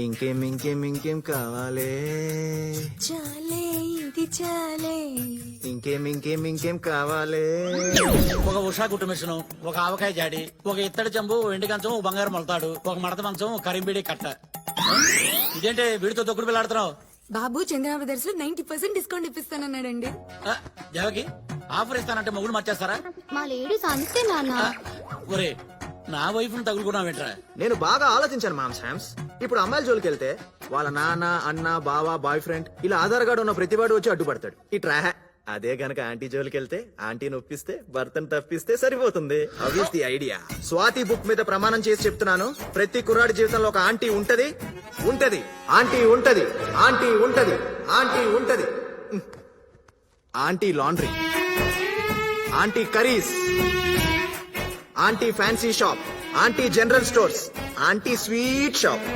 ఇంకేం కావాలే? చాలే ఇది చాలే. ఇంకేం కావాలే? ఒక ఉషా కుట్టు మిషన్, ఒక ఆవకాయ జాడి, ఒక ఇత్తడి చెంబు, ఎండి కంచం, ఒక బంగారు మొలతాడు, ఒక మడత మంచం, ఒక కరింబీడి కట్ట. ఇదేంటి వీడితో తొక్కుడు పిల్లాడుతున్నావు? బాబు చంద్ర బ్రదర్స్ లో 90% డిస్కౌంట్ ఇప్పిస్తానన్నాడండి. దేవకి ఆఫర్ ఇస్తానంటే మొగుడు మర్చేస్తారా? మా లేడీస్ అంతే నాన్న. ఒరే నా వైఫ్ ను తగులుకున్నావేంట్రా? నేను బాగా ఆలోచించాను మామ్ శామ్స్. ఇప్పుడు అమ్మాయిల జోలికి వెళ్తే వాళ్ళ నాన్న, అన్న, బావ, బాయ్ ఫ్రెండ్ ఇలా ఆధార్ కార్డు ఉన్న ప్రతివాడు వచ్చి అడ్డుపడతాడు. ఇట్రా. అదే గనక ఆంటీ జోలికి వెళ్తే ఆంటీని ఒప్పిస్తే భర్తను తప్పిస్తే సరిపోతుంది. అవిస్ ది ఐడియా. స్వాతి బుక్ మీద ప్రమాణం చేసి చెప్తున్నాను, ప్రతి కుర్రాడి జీవితంలో ఒక ఆంటీ ఉంటది. ఆంటీ ఉంటది. Aunty laundry, aunty curries, aunty fancy shop, aunty general stores, aunty sweet shop.